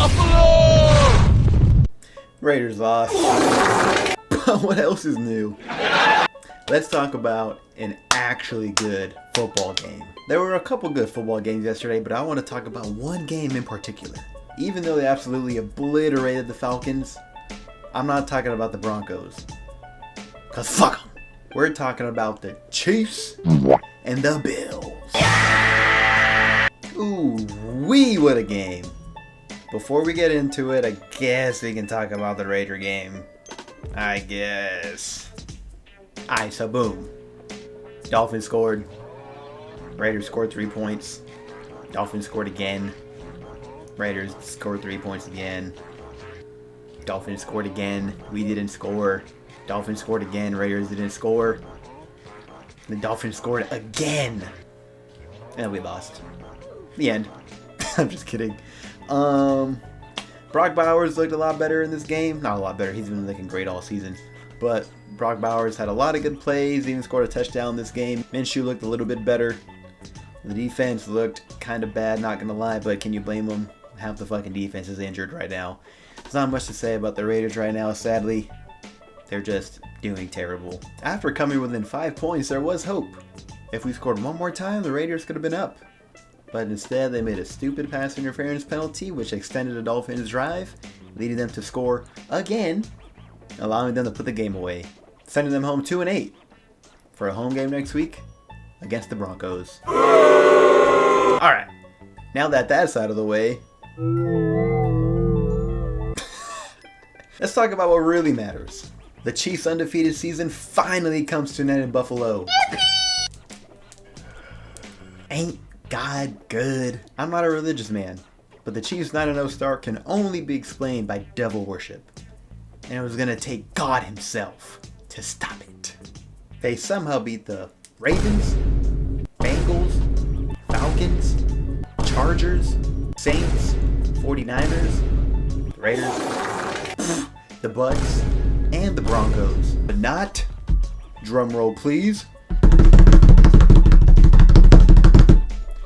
Buffalo! Raiders lost. But what else is new? Let's talk about an actually good football game. There were a couple good football games yesterday, but I want to talk about one game in particular. Even though they absolutely obliterated the Falcons, I'm not talking about the Broncos. Cause fuck them. We're talking about the Chiefs and the Bills. Ooh, what a game. Before we get into it, I guess we can talk about the Raider game. I guess. Alright, so boom. Dolphins scored. Raiders scored 3 points. Dolphins scored again. Raiders scored 3 points again. Dolphins scored again. We didn't score. Dolphins scored again. Raiders didn't score. The Dolphins scored again. And we lost. The end. I'm just kidding. Brock Bowers looked a lot better in this game. Not a lot better. He's been looking great all season. But Brock Bowers had a lot of good plays. Even scored a touchdown this game. Minshew looked a little bit better. The defense looked kind of bad, not going to lie. But can you blame them? Half the fucking defense is injured right now. There's not much to say about the Raiders right now, sadly. They're just doing terrible. After coming within 5 points, there was hope. If we scored one more time, the Raiders could have been up. But instead, they made a stupid pass interference penalty, which extended the Dolphins' drive, leading them to score again, allowing them to put the game away, sending them home 2-8 for a home game next week against the Broncos. Alright, now that that's out of the way, let's talk about what really matters. The Chiefs' undefeated season finally comes to an end in Buffalo. Ain't God good? I'm not a religious man, but the Chiefs' 9-0 start can only be explained by devil worship. And it was gonna take God himself to stop it. They somehow beat the Ravens, Bengals, Falcons, Chargers, Saints, 49ers, Raiders, the Bucks, and the Broncos. But not, drumroll please,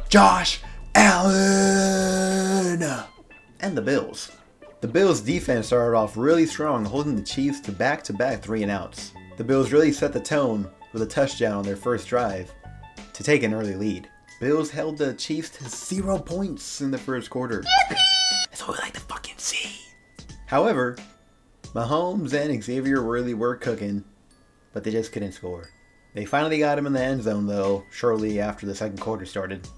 Josh Allen and the Bills. The Bills' defense started off really strong, holding the Chiefs to back-to-back 3-and-outs. The Bills really set the tone with a touchdown on their first drive to take an early lead. Bills held the Chiefs to 0 points in the first quarter. That's what we like to fucking see. However, Mahomes and Xavier really were cooking, but they just couldn't score. They finally got him in the end zone though, shortly after the second quarter started.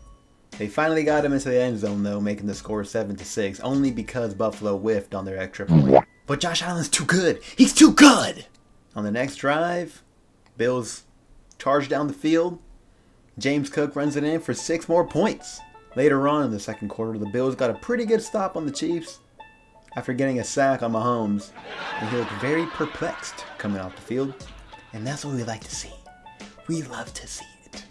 They finally got him into the end zone though, making the score 7-6, only because Buffalo whiffed on their extra point. But Josh Allen's too good. He's too good! On the next drive, Bills charge down the field. James Cook runs it in for 6 more points. Later on in the second quarter, the Bills got a pretty good stop on the Chiefs after getting a sack on Mahomes, and he looked very perplexed coming off the field. And that's what we like to see. We love to see it.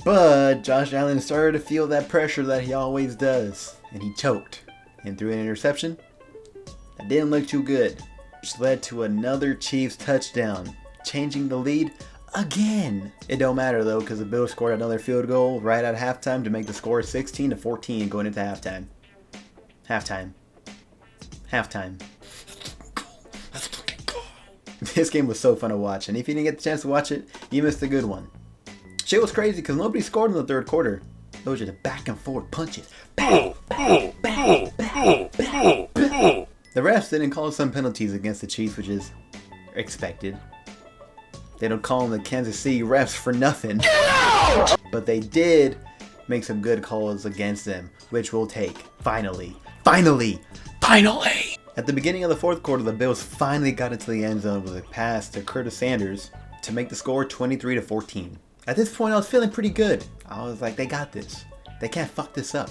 But Josh Allen started to feel that pressure that he always does, and he choked and threw an interception that didn't look too good, which led to another Chiefs touchdown, changing the lead again. It don't matter though, because the Bills scored another field goal right at halftime to make the score 16-14 going into halftime. Halftime. This game was so fun to watch, and if you didn't get the chance to watch it, you missed a good one. Shit was crazy because nobody scored in the third quarter. Those are the back and forth punches. Bang, bang, bang, bang, bang, bang. The refs didn't call some penalties against the Chiefs, which is expected. They don't call them the Kansas City refs for nothing. But they did make some good calls against them, which we'll take. Finally. At the beginning of the fourth quarter, the Bills finally got into the end zone with a pass to Curtis Sanders to make the score 23-14. At this point, I was feeling pretty good. I was like, they got this. They can't fuck this up.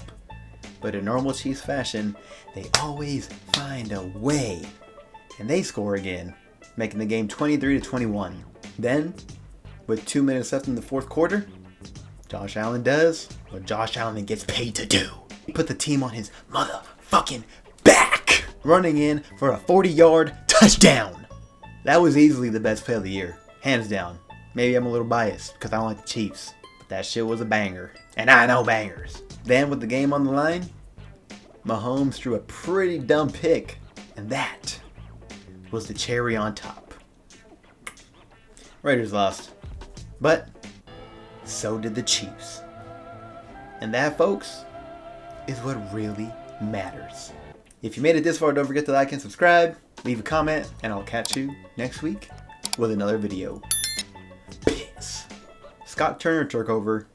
But in normal Chiefs fashion, they always find a way. And they score again, making the game 23-21. Then, with 2 minutes left in the fourth quarter, Josh Allen does what Josh Allen gets paid to do. He put the team on his motherfucking back, running in for a 40-yard touchdown. That was easily the best play of the year, hands down. Maybe I'm a little biased because I don't like the Chiefs, but that shit was a banger, and I know bangers. Then with the game on the line, Mahomes threw a pretty dumb pick, and that was the cherry on top. Raiders lost, but so did the Chiefs. And that, folks, is what really matters. If you made it this far, don't forget to like and subscribe, leave a comment, and I'll catch you next week with another video. Peace. Scott Turner took over.